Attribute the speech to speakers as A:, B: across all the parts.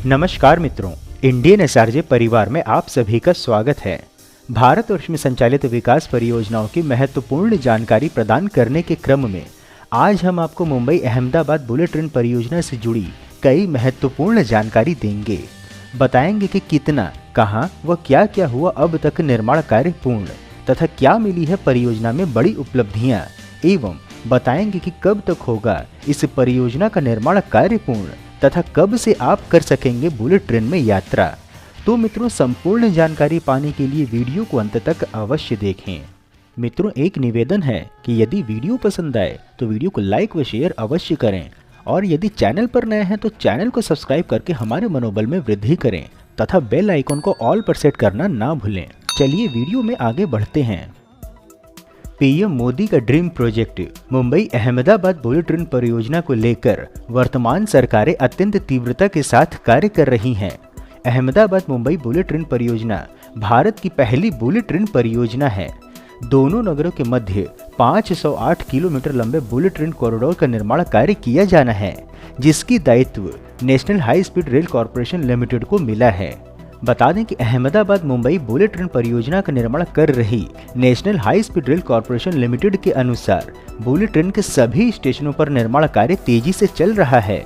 A: नमस्कार मित्रों, Indian SRJ परिवार में आप सभी का स्वागत है। भारत वर्ष में संचालित विकास परियोजनाओं की महत्वपूर्ण जानकारी प्रदान करने के क्रम में आज हम आपको मुंबई अहमदाबाद बुलेट ट्रेन परियोजना से जुड़ी कई महत्वपूर्ण जानकारी देंगे। बताएंगे कि कितना, कहां व क्या क्या हुआ अब तक निर्माण कार्य पूर्ण तथा क्या मिली है परियोजना में बड़ी उपलब्धियां, एवं बताएंगे कि कब तक होगा इस परियोजना का निर्माण कार्य पूर्ण तथा कब से आप कर सकेंगे बुलेट ट्रेन में यात्रा। तो मित्रों, संपूर्ण जानकारी पाने के लिए वीडियो को अंत तक अवश्य देखें। मित्रों, एक निवेदन है कि यदि वीडियो पसंद आए तो वीडियो को लाइक व शेयर अवश्य करें, और यदि चैनल पर नए हैं तो चैनल को सब्सक्राइब करके हमारे मनोबल में वृद्धि करें तथा बेल आइकन को ऑल पर सेट करना ना भूलें। चलिए वीडियो में आगे बढ़ते हैं। पीएम मोदी का dream project Mumbai Ahmedabad bullet train परियोजना को लेकर वर्तमान सरकारें अत्यंत तीव्रता के साथ कार्य कर रही हैं। अहमदाबाद मुंबई बुलेट ट्रेन परियोजना भारत की पहली बुलेट ट्रेन परियोजना है। दोनों नगरों के मध्य 508 किलोमीटर लंबे बुलेट ट्रेन कॉरिडोर का निर्माण कार्य किया जाना है, जिसकी दायित्व national high speed rail corporation limited को मिला है। बता दें कि अहमदाबाद मुंबई बुलेट ट्रेन परियोजना का निर्माण कर रही national high speed rail corporation limited के अनुसार बुलेट ट्रेन के सभी स्टेशनों पर निर्माण कार्य तेजी से चल रहा है।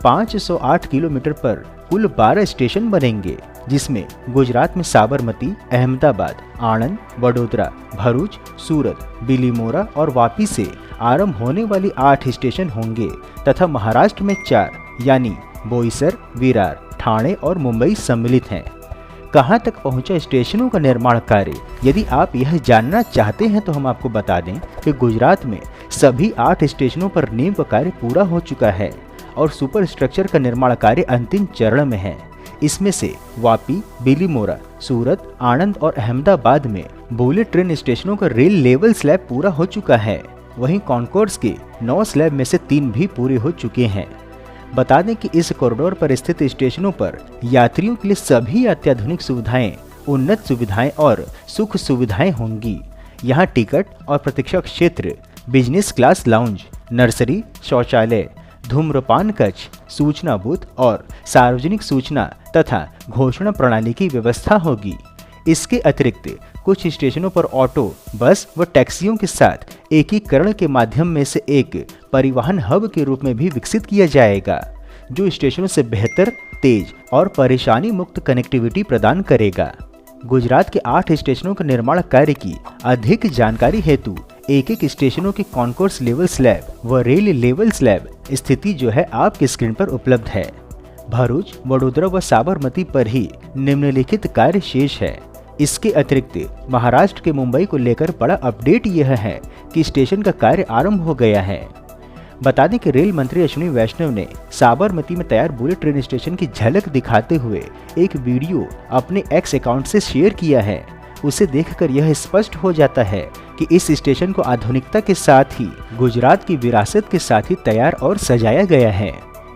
A: 508 किलोमीटर पर कुल 12 स्टेशन बनेंगे, जिसमें गुजरात में साबरमती, अहमदाबाद, आणंद, वडोदरा, भरूच, सूरत, बिलीमोरा और वापी से आरंभ होने वाली 8 स्टेशन होंगे तथा महाराष्ट्र में 4 यानी बोईसर, विरार, ठाणे और मुंबई सम्मिलित हैं। कहां तक पहुंचा स्टेशनों का निर्माण कार्य? यदि आप यह जानना चाहते हैं तो हम आपको बता दें कि गुजरात में सभी 8 स्टेशनों पर नींव का कार्य पूरा हो चुका है और सुपर स्ट्रक्चर का निर्माण कार्य अंतिम चरण में है। इसमें से वापी, बिलीमोरा, सूरत, आणंद और अहमदाबाद में बुलेट ट्रेन स्टेशनों का रेल लेवल स्लैब पूरा हो चुका है। वहीं कॉन्कोर्स के 9 स्लैब में से 3 भी पूरे हो चुके हैं। बता दें कि इस कॉरिडोर पर स्थित स्टेशनों पर यात्रियों के लिए सभी अत्याधुनिक सुविधाएं, उन्नत सुविधाएं और सुख सुविधाएं होंगी। यहां टिकट और प्रतीक्षा क्षेत्र, बिजनेस क्लास लाउंज, नर्सरी, शौचालय, धूम्रपान कक्ष, सूचना बूथ और सार्वजनिक सूचना तथा घोषणा प्रणाली की व्यवस्था होगी। इसके अतिरिक्त कुछ स्टेशनों पर ऑटो, बस व टैक्सियों के साथ एकीकरण के माध्यम में से एक परिवहन हब के रूप में भी विकसित किया जाएगा, जो स्टेशनों से बेहतर, तेज और परेशानी मुक्त कनेक्टिविटी प्रदान करेगा। गुजरात के 8 स्टेशनों के निर्माण कार्य की अधिक जानकारी हेतु एक स्टेशनों के कॉन्कोर्स लेवल स्लैब व रेल लेवल स्लैब स्थिति जो है आपकी स्क्रीन पर उपलब्ध है। भरूच, वडोदरा व साबरमती पर ही निम्नलिखित कार्य शेष है। इसके अतिरिक्त महाराष्ट्र के मुंबई को लेकर बड़ा अपडेट यह है कि स्टेशन का कार्य आरंभ हो गया है। बता दें कि रेल मंत्री अश्विनी वैष्णव ने साबरमती में तैयार बुलेट ट्रेन स्टेशन की झलक दिखाते हुए एक वीडियो अपने एक्स अकाउंट से शेयर किया है। उसे देखकर यह स्पष्ट हो जाता है कि इस स्टेशन को आधुनिकता के साथ ही गुजरात की विरासत के साथ ही तैयार और सजाया गया है।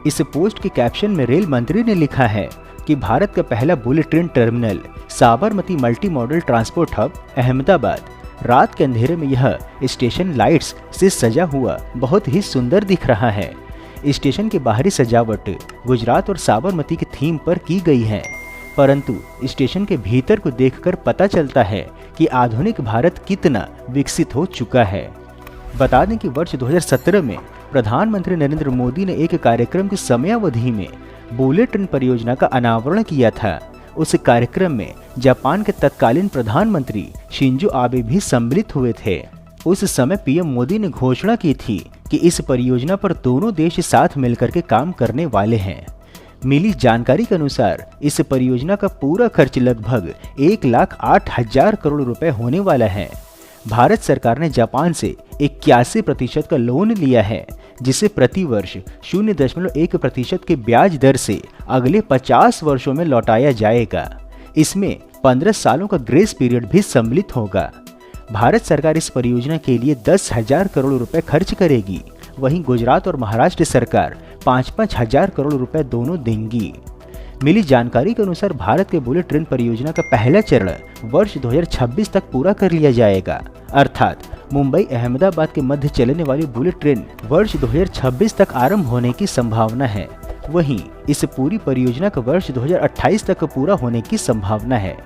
A: इस पोस्ट के कैप्शन में रेल मंत्री ने लिखा है कि भारत का पहला bullet train terminal Sabarmati multi modal transport hub Ahmedabad. रात के अंधेरे में यह स्टेशन लाइट्स से सजा हुआ बहुत ही सुंदर दिख रहा है। स्टेशन की बाहरी सजावट गुजरात और साबरमती की थीम पर की गई है, परंतु स्टेशन के भीतर को देखकर पता चलता है कि आधुनिक भारत कितना विकसित हो चुका है। बता दें कि वर्ष 2017 में प्रधानमंत्री नरेंद्र मोदी ने एक कार्यक्रम की समयावधि में बुलेट ट्रेन परियोजना का अनावरण किया था। उस कार्यक्रम में जापान के तत्कालीन प्रधानमंत्री शिंजो आबे भी सम्मिलित हुए थे। उस समय पीएम मोदी ने घोषणा की थी कि इस परियोजना पर दोनों देश साथ मिलकर के काम करने वाले हैं। मिली जानकारी के अनुसार इस परियोजना का पूरा खर्च लगभग 1,08,000 करोड़ रुपए होने वाला है। भारत सरकार ने जापान से 81% का लोन लिया है, जिसे प्रति वर्ष 0.1% के ब्याज दर से अगले 50 वर्षों में लौटाया जाएगा। इसमें 15 सालों का ग्रेस पीरियड भी सम्मिलित होगा। भारत सरकार इस परियोजना के लिए 10,000 करोड़ रुपए खर्च करेगी। वहीं गुजरात और महाराष्ट्र सरकार 5-5 हजार करोड़ रुपए दोनों देंगी। मिली जानकारी के अनुसार भारत के बुलेट ट्रेन परियोजना का पहला चरण वर्ष 2026 तक पूरा कर लिया जाएगा, अर्थात मुंबई अहमदाबाद के मध्य चलने वाली बुलेट ट्रेन वर्ष 2026 तक आरंभ होने की संभावना है। वहीं इस पूरी परियोजना का वर्ष 2028 तक पूरा होने की संभावना है।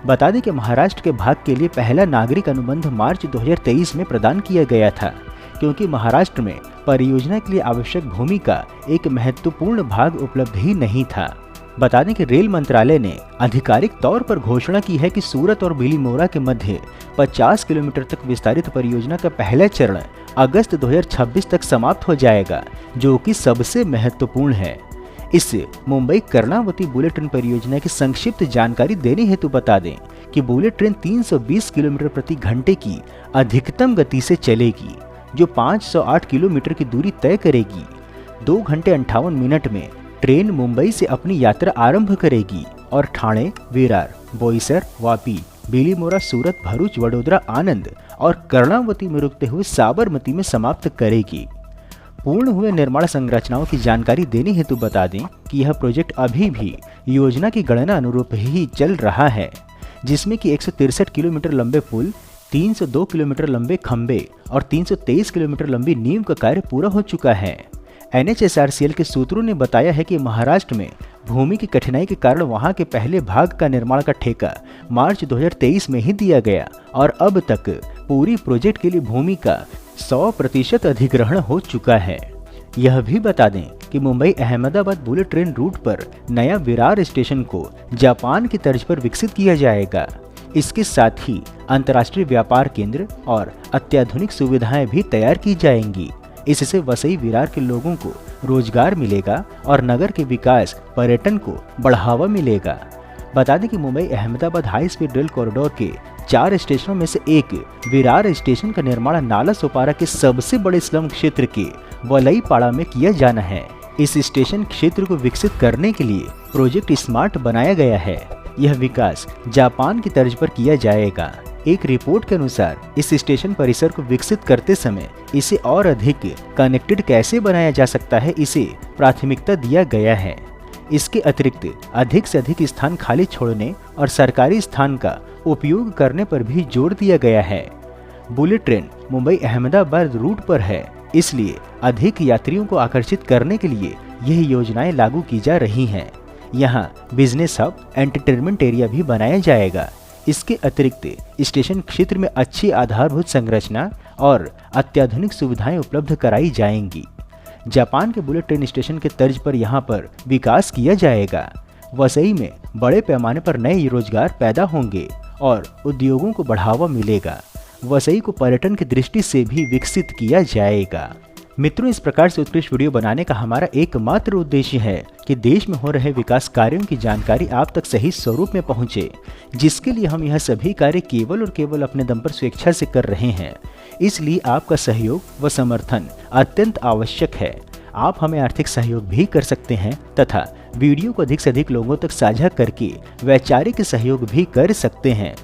A: बता दें कि महाराष्ट्र के भाग के लिए पहला नागरिक अनुबंध मार्च 2023 में प्रदान किया गया था, क्योंकि महाराष्ट्र में परियोजना के लिए आवश्यक भूमि का एक महत्वपूर्ण भाग उपलब्ध ही नहीं था। बता दें कि रेल मंत्रालय ने आधिकारिक तौर पर घोषणा की है कि सूरत और बिलीमोरा के मध्य 50 किलोमीटर तक विस्तारित परियोजना का पहला चरण अगस्त 2026 तक समाप्त हो जाएगा, जो कि सबसे महत्वपूर्ण है। इस मुंबई कर्णावती बुलेट ट्रेन परियोजना की संक्षिप्त जानकारी देने हेतु बता दें कि बुलेट ट्रेन 320 किलोमीटर प्रति घंटे की अधिकतम गति से चलेगी, जो 508 किलोमीटर की दूरी तय करेगी। 2 घंटे 58 मिनट में ट्रेन मुंबई से अपनी यात्रा आरंभ करेगी और ठाणे, विरार, बोईसर, वापी, बिलीमोरा, सूरत, भरूच, वडोदरा, आनंद और कर्णावती में रुकते हुए साबरमती में समाप्त करेगी। पूर्ण हुए निर्माण संरचनाओं की जानकारी देने हेतु बता दें कि यह प्रोजेक्ट अभी भी योजना की गणना अनुरूप ही चल रहा है, जिसमें कि 163 किलोमीटर लंबे पुल, 302 किलोमीटर लंबे खंबे और 323 किलोमीटर लंबी नींव का कार्य पूरा हो चुका है। NHSRCL के सूत्रों ने बताया है कि महाराष्ट्र में भूमि की कठिनाई के कारण वहां के पहले भाग का निर्माण का ठेका मार्च 2023 में ही दिया गया और अब तक पूरी प्रोजेक्ट के लिए भूमि का 100% अधिग्रहण हो चुका है। यह भी बता दें कि Mumbai Ahmedabad bullet train route पर नया विरार स्टेशन को जापान की तर्ज पर विकसित किया जाएगा। इसके साथ ही अंतर्राष्ट्रीय व्यापार केंद्र और अत्याधुनिक सुविधाएं भी तैयार की जाएंगी। इससे वसई विरार के लोगों को रोजगार मिलेगा और नगर के विकास, पर्यटन को बढ़ावा मिलेगा। बता दें कि Mumbai Ahmedabad high speed rail corridor के 4 स्टेशनों में से एक विरार स्टेशन का निर्माण नाला सोपारा के सबसे बड़े स्लम क्षेत्र के वलईपाड़ा में किया जाना है। इस स्टेशन क्षेत्र को विकसित करने के लिए प्रोजेक्ट स्मार्ट बनाया गया है। यह विकास जापान की तर्ज पर किया जाएगा। एक रिपोर्ट के अनुसार इस स्टेशन परिसर को विकसित करते समय इसे और अधिक कनेक्टेड कैसे बनाया जा सकता है, इसे प्राथमिकता दिया गया है। इसके अतिरिक्त अधिक से अधिक स्थान खाली छोड़ने और सरकारी स्थान का उपयोग करने पर भी जोर दिया गया है। Bullet train Mumbai Ahmedabad route पर है, इसलिए अधिक यात्रियों को आकर्षित करने के लिए यह योजनाएं लागू की जा रही हैं। यहाँ बिजनेस हब, एंटरटेनमेंट एरिया भी बनाया जाएगा। इसके अतिरिक्त स्टेशन क्षेत्र में अच्छी आधारभूत संरचना और अत्याधुनिक सुविधाएं उपलब्ध कराई जाएंगी। जापान के बुलेट ट्रेन स्टेशन के तर्ज पर यहां पर विकास किया जाएगा। वसई में बड़े पैमाने पर नए रोजगार पैदा होंगे और उद्योगों को बढ़ावा मिलेगा। वसई को पर्यटन की दृष्टि से भी विकसित किया जाएगा। मित्रों, इस प्रकार से उत्कृष्ट वीडियो बनाने का हमारा एकमात्र उद्देश्य है कि देश में हो रहे विकास कार्यों की जानकारी आप तक सही स्वरूप में पहुंचे, जिसके लिए हम यह सभी कार्य केवल और केवल अपने दम पर स्वेच्छा से कर रहे हैं। इसलिए आपका सहयोग व समर्थन अत्यंत आवश्यक है। आप हमें आर्थिक सहयोग भी कर सकते हैं तथा वीडियो को अधिक से अधिक लोगों तक साझा करके वैचारिक सहयोग भी कर सकते हैं।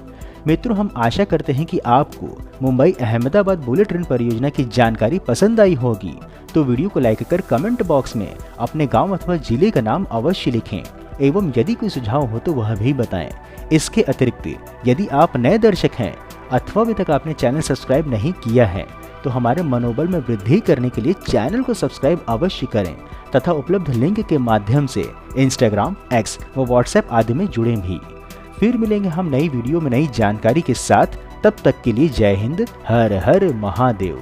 A: मित्रों, हम आशा करते हैं कि आपको मुंबई अहमदाबाद बुलेट ट्रेन परियोजना की जानकारी पसंद आई होगी। तो वीडियो को लाइक कर कमेंट बॉक्स में अपने गांव अथवा जिले का नाम अवश्य लिखें एवं यदि कोई सुझाव हो तो वह भी बताएं। इसके अतिरिक्त यदि आप नए दर्शक हैं अथवा अभी तक आपने चैनल सब्सक्राइब नहीं किया है तो हमारे मनोबल में वृद्धि करने के लिए चैनल को सब्सक्राइब अवश्य करें तथा उपलब्ध लिंक के माध्यम से इंस्टाग्राम, एक्स व व्हाट्सएप आदि में जुड़ें भी। फिर मिलेंगे हम नई वीडियो में नई जानकारी के साथ। तब तक के लिए जय हिंद, हर हर महादेव।